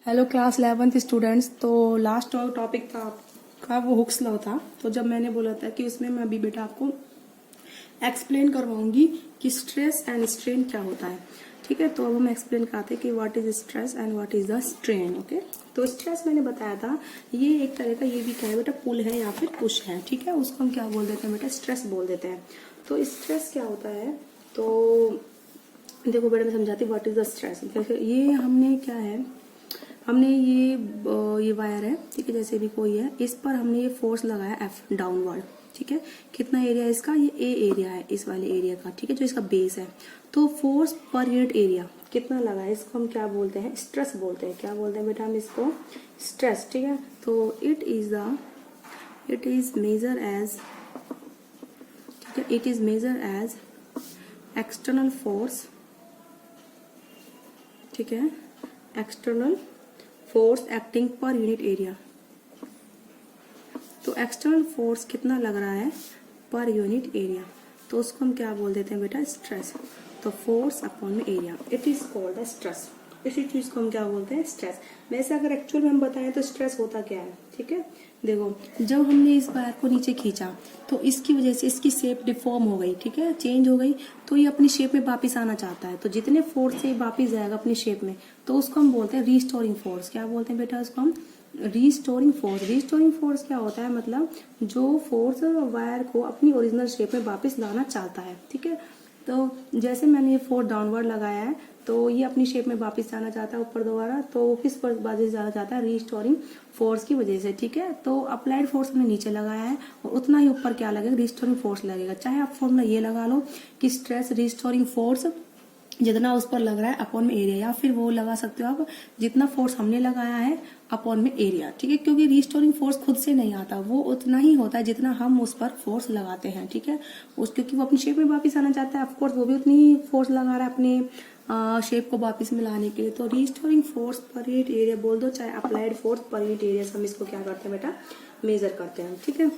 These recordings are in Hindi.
Hello class 11th students. तो लास्ट टॉपिक था आपका वो हुक्स लॉ था। तो जब मैंने बोला था कि उसमें मैं अभी बेटा आपको एक्सप्लेन करवाऊंगी कि स्ट्रेस एंड स्ट्रेन क्या होता है। ठीक है, तो अब हम एक्सप्लेन करते हैं कि what is stress and what is the strain. Okay, तो स्ट्रेस मैंने बताया था ये एक तरह का, ये भी क्या है बेटा, पुल है या फिर पुश है। ठीक है, उसको हम क्या बोल देते हैं बेटा, स्ट्रेस बोल देते हैं। तो स्ट्रेस क्या होता है, तो देखो बेटा मैं समझाती हूँ व्हाट इज द स्ट्रेस। ये हमने क्या है, हमने ये वायर है, ठीक है, जैसे भी कोई है, इस पर हमने ये फोर्स लगाया एफ डाउनवर्ड। ठीक है, कितना एरिया है इसका, ये ए एरिया है इस वाले एरिया का, ठीक है, जो इसका बेस है। तो फोर्स पर यूनिट एरिया कितना लगा है, इसको हम क्या बोलते हैं, स्ट्रेस बोलते हैं। क्या बोलते हैं बेटा हम इसको, स्ट्रेस। ठीक है, तो इट इज मेजर एज, ठीक है, it is measure as external force, ठीक है, एक्सटर्नल फोर्स एक्टिंग पर यूनिट एरिया। तो एक्सटर्नल फोर्स कितना लग रहा है पर यूनिट एरिया, तो उसको हम क्या बोल देते हैं बेटा, स्ट्रेस। तो फोर्स अपॉन में area, it is called the stress. इसी चीज को हम क्या बोलते हैं, स्ट्रेस। वैसे अगर एक्चुअल में हम बताएं तो स्ट्रेस होता क्या है, ठीक है, देखो जब हमने इस वायर को नीचे खींचा तो इसकी वजह से इसकी शेप डिफॉर्म हो गई, ठीक है, चेंज हो गई, तो ये अपनी शेप में वापस आना चाहता है। तो जितने फोर्स से वापस जाएगा अपनी शेप में, तो उसको हम बोलते हैं रीस्टोरिंग फोर्स। क्या बोलते हैं बेटा उसको हम, रीस्टोरिंग फोर्स। रीस्टोरिंग फोर्स क्या होता है, मतलब जो फोर्स वायर को अपनी ओरिजिनल शेप में वापस लाना चाहता है। ठीक है, तो जैसे मैंने ये फोर्स डाउनवर्ड लगाया है तो ये अपनी शेप में वापस जाना चाहता है ऊपर दोबारा, तो वो किस वजह से जाना चाहता है, रीस्टोरिंग फोर्स की वजह से। ठीक है, तो अप्लाइड फोर्स हमने नीचे लगाया है और उतना ही ऊपर क्या लगेगा, रीस्टोरिंग फोर्स लगेगा। चाहे आप फॉर्मूला ये लगा लो कि स्ट्रेस रीस्टोरिंग फोर्स जितना उस पर लग रहा है अपॉन में एरिया, या फिर वो लगा सकते हो आप जितना फोर्स हमने लगाया है अपॉन में एरिया। ठीक है, क्योंकि रीस्टोरिंग फोर्स खुद से नहीं आता, वो उतना ही होता है जितना हम उस पर फोर्स लगाते हैं। ठीक है, क्योंकि वो अपनी शेप में वापस आना चाहता है, ऑफकोर्स वो भी उतनी ही फोर्स लगा रहा है अपने शेप को वापस में लाने के लिए। तो रीस्टोरिंग फोर्स पर यूनिट एरिया बोल दो, चाहे अप्लाइड फोर्स पर यूनिट एरिया, हम इसको क्या करते हैं बेटा, मेजर करते हैं। ठीक है,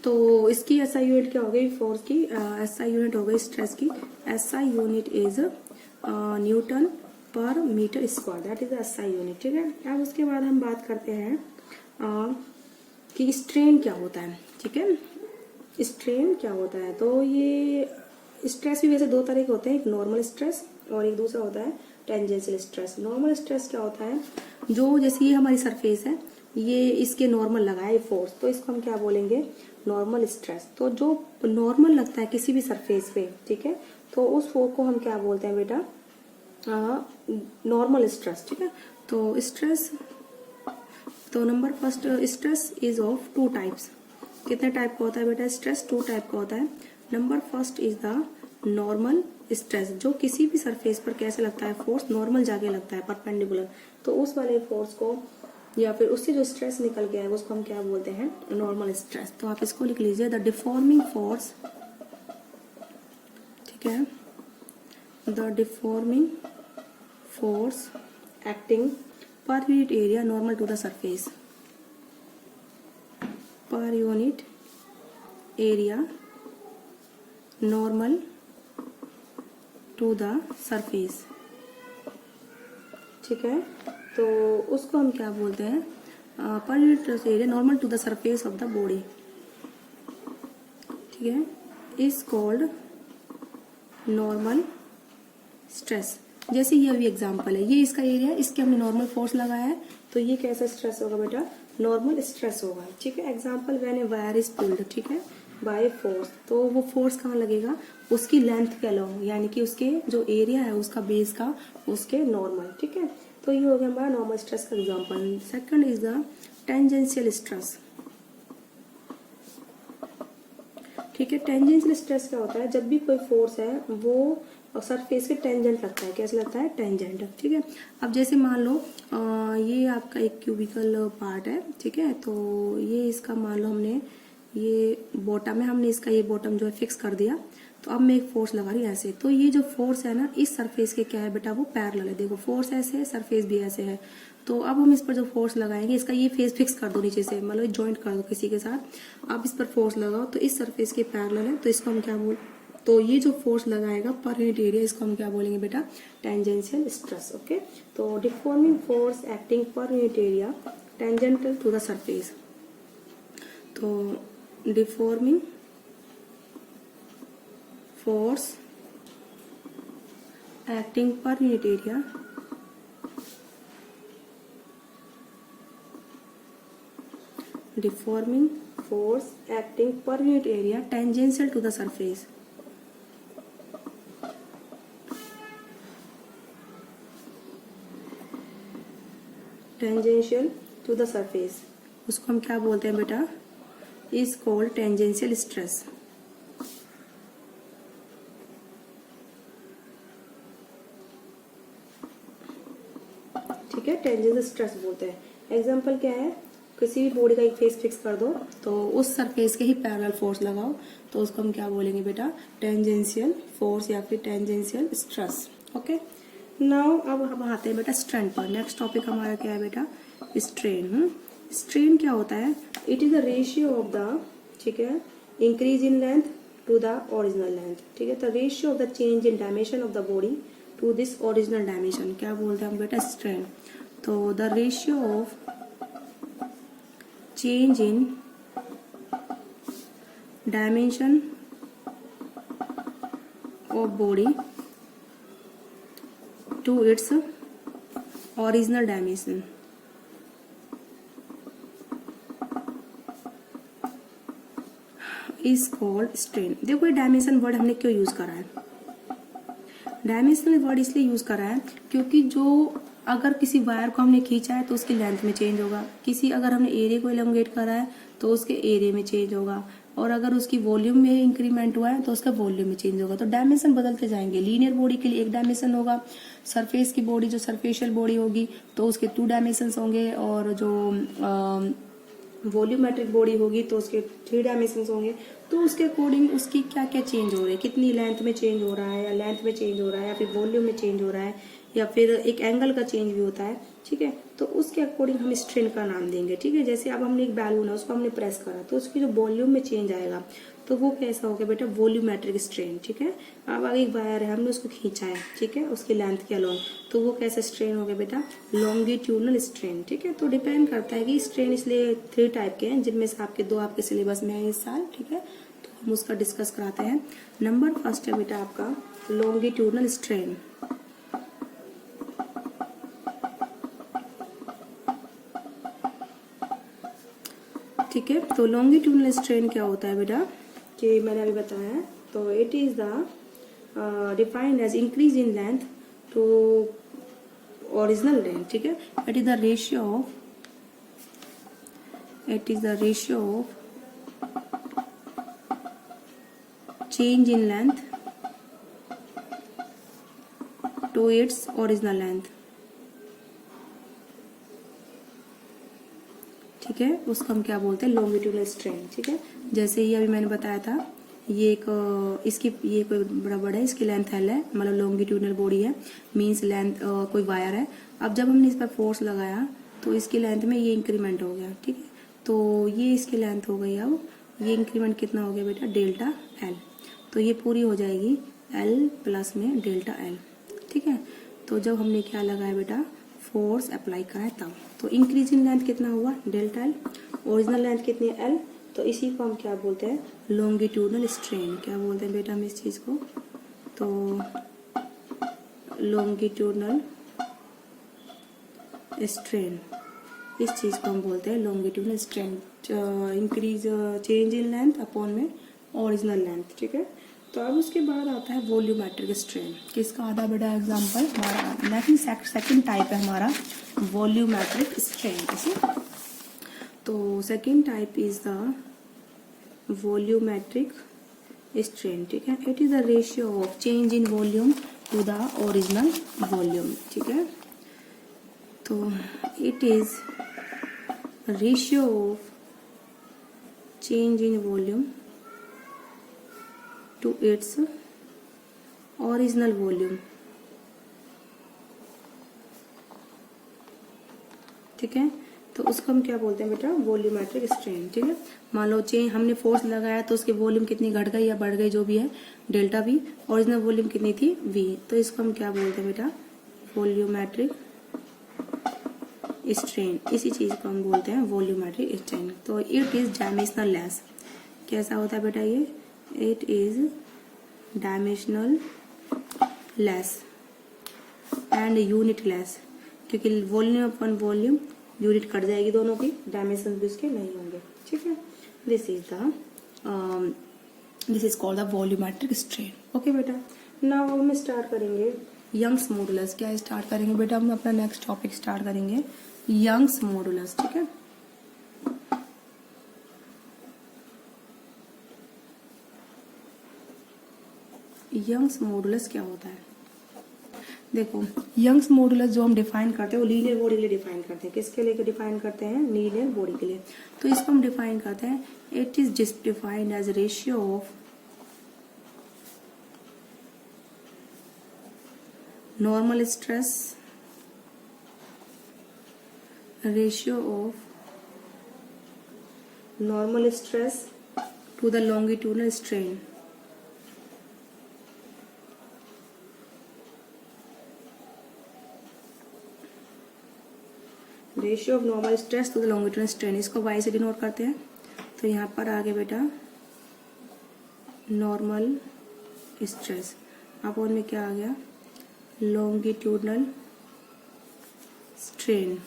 तो इसकी एसआई यूनिट क्या हो गई, फोर्स की एसआई यूनिट हो गई स्ट्रेस की, SI unit is newton per metre square, that is SI unit. ठीक है, अब उसके बाद हम बात करते हैं कि स्ट्रेन क्या होता है। ठीक है, स्ट्रेन क्या होता है, तो ये स्ट्रेस भी वैसे दो तरह के होते हैं, एक नॉर्मल स्ट्रेस और एक दूसरा होता है टेंजेंशियल स्ट्रेस। नॉर्मल स्ट्रेस क्या होता है, जो जैसे ये हमारी सरफेस है, ये इसके नॉर्मल लगा है फोर्स, तो इसको हम क्या बोलेंगे, नॉर्मल स्ट्रेस। तो जो नॉर्मल लगता है किसी भी सरफेस पे, ठीक है, तो उस फोर्स को हम क्या बोलते हैं बेटा, नॉर्मल स्ट्रेस। ठीक है, तो स्ट्रेस, तो number first, stress is of two types. कितने टाइप का होता है बेटा स्ट्रेस, टू टाइप का होता है। Number first is the normal stress, जो किसी भी सरफेस पर कैसे लगता है फोर्स, नॉर्मल जाके लगता है परपेंडिकुलर, तो उस वाले फोर्स को या फिर उससे जो स्ट्रेस निकल गया है उसको हम क्या बोलते हैं, नॉर्मल स्ट्रेस। तो आप इसको लिख लीजिए, द डिफॉर्मिंग फोर्स, ठीक है, द डिफॉर्मिंग फोर्स एक्टिंग पर unit area normal to the surface, per unit area normal to the surface. ठीक है, तो उसको हम क्या बोलते हैं, per unit area normal to the surface of the body, ठीक है, इज कॉल्ड नॉर्मल स्ट्रेस। जैसे ये अभी एग्जांपल है, ये इसका एरिया है, इसके हमने नॉर्मल फोर्स लगाया है, तो ये कैसा स्ट्रेस होगा बेटा, नॉर्मल स्ट्रेस होगा। ठीक है, example when a wire is pulled, ठीक है, बाय फोर्स, तो वो फोर्स कहाँ लगेगा, उसकी लेंथ के अलोंग, यानी कि उसके जो एरिया है उसका बेस का, उसके नॉर्मल। ठीक है, तो ये हो गया हमारा नॉर्मल स्ट्रेस का example. Second is the tangential stress. ठीक है, टेंजेंशियल स्ट्रेस क्या होता है, जब भी कोई फोर्स है वो सरफेस के टेंजेंट लगता है, कैसे लगता है, टेंजेंट। ठीक है, अब जैसे मान लो ये आपका एक क्यूबिकल पार्ट है, ठीक है, तो ये इसका मान लो हमने ये बॉटम है, हमने इसका ये बॉटम जो है फिक्स कर दिया, तो अब मैं एक फोर्स लगा रही हूँ ऐसे, तो ये जो फोर्स है ना इस सरफेस के क्या है बेटा, वो पैरेलल है। देखो फोर्स ऐसे है, सरफेस भी ऐसे है, तो अब हम इस पर जो फोर्स लगाएंगे, इसका ये फेस फिक्स कर दो नीचे से, मतलब ज्वाइंट कर दो किसी के साथ, आप इस पर फोर्स लगाओ तो इस सरफेस के पैरेलल है, तो इसको हम क्या तो ये जो फोर्स लगाएगा पर यूनिट एरिया, इसको हम क्या बोलेंगे बेटा, टेंजेंशियल स्ट्रेस। ओके, तो डिफॉर्मिंग फोर्स एक्टिंग पर unit area tangential to the surface. तो डिफॉर्मिंग फोर्स एक्टिंग पर unit area deforming force acting per unit area tangential to the surface। tangential to the surface, उसको हम क्या बोलते हैं बेटा, is called tangential stress। ठीक है, टेंजेंशियल स्ट्रेस बोलते हैं। एग्जाम्पल क्या है, किसी भी बॉडी का एक फेस फिक्स कर दो तो उस सरफेस के ही पैरेलल फोर्स लगाओ, तो उसको हम क्या बोलेंगे बेटा, टेंजेंशियल फोर्स या फिर टेंजेंशियल स्ट्रेस। ओके, नाउ अब हम आते हैं बेटा स्ट्रेन पर। नेक्स्ट टॉपिक हमारा क्या है बेटा, स्ट्रेन। स्ट्रेन क्या होता है, it is the ratio of the, ठीक है, increase in length to the original length. ठीक है, the ratio of the change in dimension of the body to this original dimension, क्या बोलते हैं हम बेटा, स्ट्रेन। तो the ratio of change in dimension of body to its original dimension is called strain। देखो ये डायमेंशन वर्ड हमने क्यों यूज करा है, डायमेंशनल वर्ड इसलिए यूज करा है क्योंकि जो अगर किसी वायर को हमने खींचा है तो उसकी लेंथ में चेंज होगा, किसी अगर हमने एरिया को एलोंगेट करा है तो उसके एरिया में चेंज होगा, और अगर उसकी वॉल्यूम में इंक्रीमेंट हुआ है तो उसका वॉल्यूम में चेंज होगा। तो डायमेंशन बदलते जाएंगे। लीनियर बॉडी के लिए एक डायमेंशन होगा, सरफेस की बॉडी जो सरफेशियल बॉडी होगी तो उसके 2 डायमेंशन होंगे, और जो वॉल्यूमेट्रिक बॉडी होगी तो उसके 3 डायमेंशन होंगे। तो उसके अकॉर्डिंग उसकी क्या क्या चेंज हो रहा है, कितनी लेंथ में चेंज हो रहा है, या लेंथ में चेंज हो रहा है, या फिर वॉल्यूम में चेंज हो रहा है, या फिर एक एंगल का चेंज भी होता है। ठीक है, तो उसके अकॉर्डिंग हम स्ट्रेन का नाम देंगे। ठीक है, जैसे अब हमने एक बैलून है उसको हमने प्रेस करा तो उसकी जो वॉल्यूम में चेंज आएगा तो वो कैसा होगा बेटा, वॉल्यूमेट्रिक स्ट्रेन। ठीक है, अब आगे एक वायर है हमने उसको खींचा है, ठीक है, उसकी लेंथ के अलोंग, तो वो कैसा स्ट्रेन हो गया बेटा, लॉन्गिट्यूडनल स्ट्रेन। ठीक है, तो डिपेंड करता है कि स्ट्रेन इसलिए 3 टाइप के हैं, जिनमें से आपके 2 आपके सिलेबस में है इस साल। ठीक है, तो हम उसका डिस्कस कराते हैं। नंबर फर्स्ट है बेटा आपका लॉन्गिट्यूडनल स्ट्रेन। ठीक है, तो लॉन्गिट्यूडनल स्ट्रेन क्या होता है बेटा, कि मैंने अभी बताया है, तो it is the defined as increase in length to original length. ठीक है, it is the ratio of change in length to its original length. ठीक है, उसको हम क्या बोलते हैं, लॉन्गिट्यूडनल स्ट्रेन। ठीक है, जैसे ये अभी मैंने बताया था, ये एक इसकी ये कोई रबड़ है, इसकी लेंथ L है, मतलब लॉन्गिट्यूडनल बॉडी है, मींस लेंथ कोई वायर है। अब जब हमने इस पर फोर्स लगाया तो इसकी लेंथ में ये इंक्रीमेंट हो गया। ठीक है, तो ये इसकी लेंथ हो गई, अब ये इंक्रीमेंट कितना हो गया बेटा, डेल्टा L। तो ये पूरी हो जाएगी L प्लस में डेल्टा L। ठीक है, तो जब हमने क्या लगाया बेटा, फोर्स अप्लाई करा है तब, तो इंक्रीज इन लेंथ कितना हुआ, डेल्टा L, ओरिजिनल लेंथ कितनी है L, तो इसी को हम क्या बोलते हैं, लॉन्गिट्यूडनल स्ट्रेन। क्या बोलते हैं बेटा हम इस चीज को, तो लॉन्गिट्यूडनल स्ट्रेन, इस चीज को हम बोलते हैं longitudinal strain. Increase change in length upon में ओरिजिनल लेंथ। ठीक है, तो अब उसके बाद आता है वॉल्यूमेट्रिक स्ट्रेन। किसका आधा बेटा एग्जांपल हमारा, नेक्स्ट सेकंड टाइप है हमारा वॉल्यूमेट्रिक स्ट्रेन। इसी तो second type is the volumetric strain. ठीक है, it is the ratio of change in volume to the original volume. ठीक है, तो it is ratio of change in volume to its original volume। ठीक है, तो उसको हम क्या बोलते हैं बेटा, वॉल्यूमेट्रिक स्ट्रेन। ठीक है, मान लो चेंज हमने फोर्स लगाया तो उसकी वॉल्यूम कितनी घट गई या बढ़ गई जो भी है, डेल्टा वी, ओरिजिनल वॉल्यूम कितनी थी वी, तो इसको हम क्या बोलते हैं बेटा, वॉल्यूमेट्रिक स्ट्रेन। इसी चीज को हम बोलते हैं वॉल्यूमेट्रिक स्ट्रेन। तो इट इज डायमेंशनल लेस। कैसा होता है बेटा ये, it is dimensionless and unitless, क्योंकि volume upon volume unit cut जाएगी दोनों की, डायमेंशन भी उसके नहीं होंगे। ठीक है, this is called the volumetric strain. Okay बेटा, नाउ हम स्टार्ट करेंगे यंग्स मॉडुलस। क्या स्टार्ट करेंगे बेटा, हम अपना नेक्स्ट टॉपिक स्टार्ट करेंगे यंग्स मॉडुलस। ठीक है, यंग्स मॉडुलस क्या होता है, देखो यंग्स मॉडुलस जो हम डिफाइन करते हैं वो लीनियर बॉडी के लिए डिफाइन करते हैं। किसके लिए डिफाइन करते हैं, लीनियर बॉडी के लिए। तो इसको हम डिफाइन करते हैं, it is defined as ratio of normal stress, ratio of normal stress to the longitudinal strain. Ratio of normal stress to the longitudinal strain, इसको वाई से डिनोट करते हैं। तो यहाँ पर आगे बेटा नॉर्मल स्ट्रेस अपॉन में क्या आ गया, लॉन्गिट्यूडनल स्ट्रेन।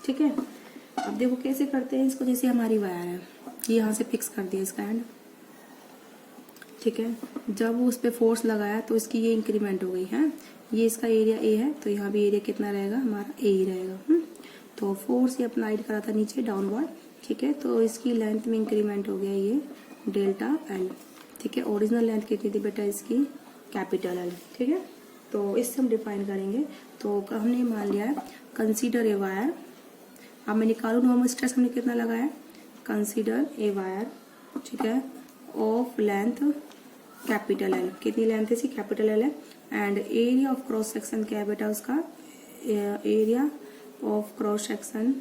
ठीक है, अब देखो कैसे करते हैं इसको, जैसे हमारी वायर है, ये यहाँ से फिक्स कर दिया इसका एंड। ठीक है, जब उस पे फोर्स लगाया तो इसकी ये इंक्रीमेंट हो गई है, ये इसका एरिया ए है, तो यहाँ भी एरिया कितना रहेगा हमारा, ए ही रहेगा। तो फोर्स ये अप्लाइड करा था नीचे डाउनवर्ड। ठीक है, तो इसकी लेंथ में इंक्रीमेंट हो गया ये डेल्टा एल। ठीक है, ओरिजिनल लेंथ कितनी थी बेटा इसकी, कैपिटल एल। ठीक है, तो इससे हम डिफाइन करेंगे। तो हमने मान लिया है कंसीडर ए वायर, अब मैं निकालू नॉर्मल स्ट्रेस हमने कितना लगाया, कंसीडर ए वायर। ठीक है, ऑफ लेंथ कैपिटल एल, कितनी लेंथ है इसकी, कैपिटल एल है, and area of cross section क्या है बेटा उसका, area of cross section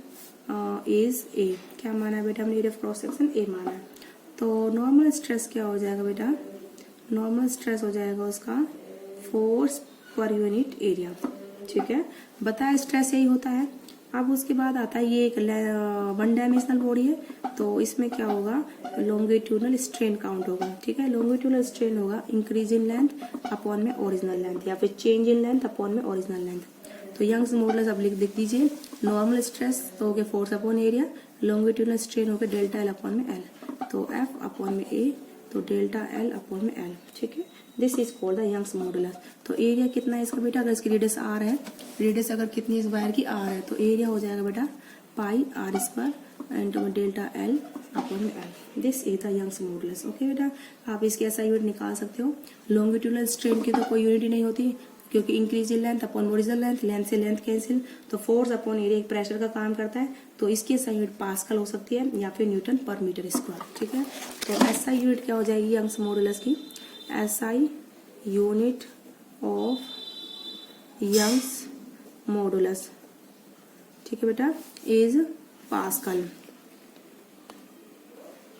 is a. क्या माना है बेटा हमने, area of cross section A माना है। तो नॉर्मल स्ट्रेस क्या हो जाएगा बेटा, नॉर्मल स्ट्रेस हो जाएगा उसका फोर्स पर यूनिट एरिया। ठीक है, बताया स्ट्रेस यही होता है। अब उसके बाद आता है ये एक वन डायमेंशनल बॉडी है, तो इसमें क्या होगा, लॉन्गिट्यूडनल स्ट्रेन काउंट होगा। ठीक है, लॉन्गिट्यूडनल स्ट्रेन होगा इंक्रीज इन लेंथ अपॉन में ओरिजिनल लेंथ, या फिर चेंज इन लेंथ अपॉन में ओरिजिनल लेंथ। तो यंग्स मॉडुलस अब लिख दीजिए, नॉर्मल स्ट्रेस तो हो गया force upon area, longitudinal strain हो गया डेल्टा एल अपॉन में एल, तो एफ अपॉन में ए, तो डेल्टा एल अपॉन में एल। ठीक है, this is called the Young's modulus. तो एरिया कितना है इसका बेटा, अगर इसकी रेडियस आर है, रेडियस अगर कितनी इस वायर की आर है, तो एरिया हो जाएगा बेटा pi r square into delta L upon में L. This is the Young's modulus. Okay बेटा, आप इसकी ऐसा यूनिट निकाल सकते हो। लॉन्गिट्यूडनल स्ट्रेन की तो कोई यूनिट ही नहीं होती, क्योंकि increase in length upon original length, length से लेंथ कैंसिल, तो फोर्स अपॉन एरिया एक प्रेशर का काम करता है। तो इसकी एसआई यूनिट पास्कल हो सकती है या फिर न्यूटन पर मीटर स्क्वायर। ठीक है, तो एसआई यूनिट क्या हो जाएगी यंग्स मॉडुलस की, SI unit of Young's modulus. ठीक है बेटा, इज पास्कल।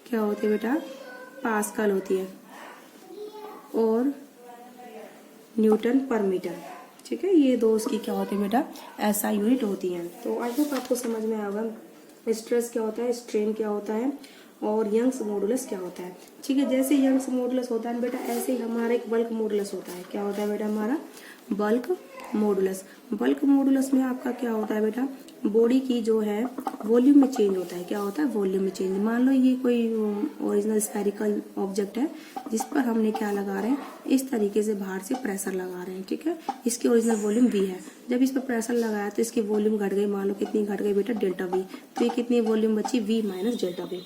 क्या होती है बेटा, पास्कल होती है, और न्यूटन पर मीटर। ठीक है, ये दो उसकी क्या होती है बेटा, ऐसा यूनिट होती है। तो आई होप आपको समझ में आएगा स्ट्रेस क्या होता है, स्ट्रेन क्या होता है, और यंग्स मॉडुलस क्या होता है। ठीक है, जैसे यंग्स मॉडुलस होता है बेटा, ऐसे ही हमारा एक बल्क मॉडुलस होता है। क्या होता है बेटा हमारा, बल्क मॉडुलस। बल्क मॉडुलस में आपका क्या होता है बेटा, बॉडी की जो है वॉल्यूम में चेंज होता है। क्या होता है, वॉल्यूम में चेंज। मान लो ये कोई ओरिजिनल स्फेरिकल ऑब्जेक्ट है, जिस पर हमने क्या लगा रहे हैं, इस तरीके से बाहर से प्रेशर लगा रहे हैं। ठीक है, इसकी ओरिजिनल वॉल्यूम वी है, जब इस पर प्रेशर लगाया तो इसकी वॉल्यूम घट गई, मान लो कितनी घट गई बेटा, डेल्टा वी। तो ये कितनी वॉल्यूम बची, वी माइनस डेल्टा वी।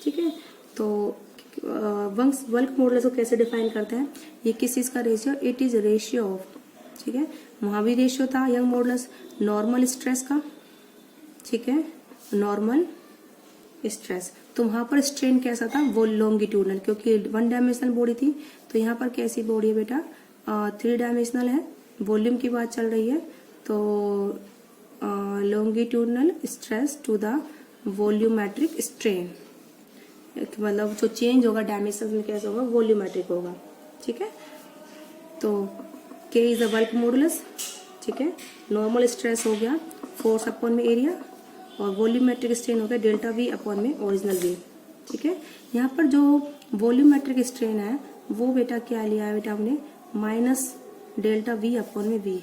ठीक है, तो बल्क मॉडुलस को कैसे डिफाइन करते हैं, ये किस चीज का ratio, it is ratio of. ठीक है, वहां भी रेशियो था यंग मॉडुलस नॉर्मल स्ट्रेस का। ठीक है, नॉर्मल स्ट्रेस, तो वहां पर स्ट्रेन कैसा था, वो लॉन्गिट्यूडनल, क्योंकि वन डायमेंशनल बॉडी थी। तो यहाँ पर कैसी बॉडी है बेटा, 3 डायमेंशनल है, वॉल्यूम की बात चल रही है, तो longitudinal stress to the volumetric strain, मतलब जो चेंज होगा डायमेंशन में कैसे होगा, वॉल्यूमेट्रिक होगा। ठीक है, तो K is the bulk modulus. ठीक है, नॉर्मल स्ट्रेस हो गया फोर्स अपॉन में एरिया, और वॉल्यूमेट्रिक स्ट्रेन हो गया डेल्टा V अपॉन में ओरिजिनल V। ठीक है, यहाँ पर जो वॉल्यूमेट्रिक स्ट्रेन है वो बेटा क्या लिया है बेटा हमने, माइनस डेल्टा V अपॉन में V।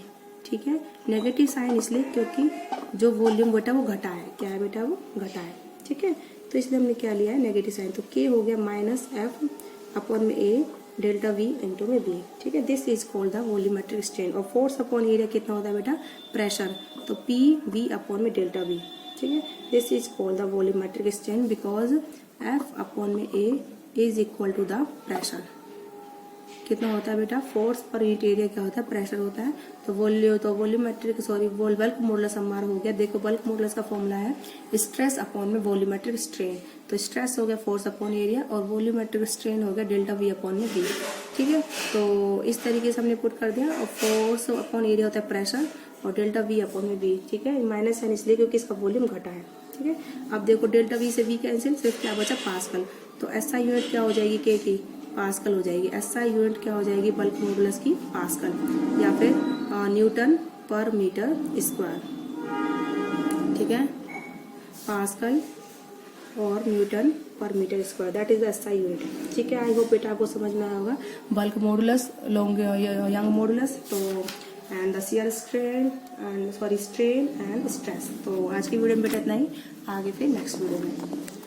ठीक है, नेगेटिव साइन इसलिए क्योंकि जो वॉल्यूम बेटा वो घटा है, क्या है बेटा वो घटा है। ठीक है, तो इसलिए हमने क्या लिया है, नेगेटिव साइन। तो K हो गया माइनस F अपॉन में A डेल्टा V इंटू में B। ठीक है, this is called the volumetric strain. और फोर्स अपॉन एरिया कितना होता है बेटा, प्रेशर, तो P V अपॉन में डेल्टा V। ठीक है, this is called the volumetric strain because F upon में A is equal to the pressure. कितना होता है बेटा, फोर्स पर यूनिट एरिया क्या होता है, प्रेशर होता है। तो वॉल्यूमेट्रिक बल्क मॉडुलस हमारा हो गया। देखो बल्क मॉडुलस का फॉर्मूला है स्ट्रेस अपॉन में वॉल्यूमेट्रिक स्ट्रेन। तो स्ट्रेस हो गया फोर्स अपॉन एरिया, और वॉल्यूमेट्रिक स्ट्रेन हो गया डेल्टा V अपॉन में V। ठीक है, तो इस तरीके से हमने पुट कर दिया। और फोर्स अपॉन एरिया होता है प्रेशर, और डेल्टा V अपॉन में V। ठीक है, माइनस साइन इसलिए क्योंकि इसका वॉल्यूम घटा है। ठीक है, अब देखो डेल्टा V से V कैंसिल, सिर्फ क्या बचा, पास्कल। तो SI यूनिट क्या हो जाएगी, K की पास्कल हो जाएगी। SI यूनिट क्या हो जाएगी, बल्क मॉडुलस की पास्कल, या फिर न्यूटन पर मीटर स्क्वायर। ठीक है, पास्कल और newton per metre square, that is the SI unit. ठीक है, आई होप बेटा आपको समझ में आया होगा बल्क मॉडुलस, यंग मॉडुलस, तो and the shear strain and strain and stress. तो आज की वीडियो में बेटा इतना ही, आगे फिर नेक्स्ट वीडियो में।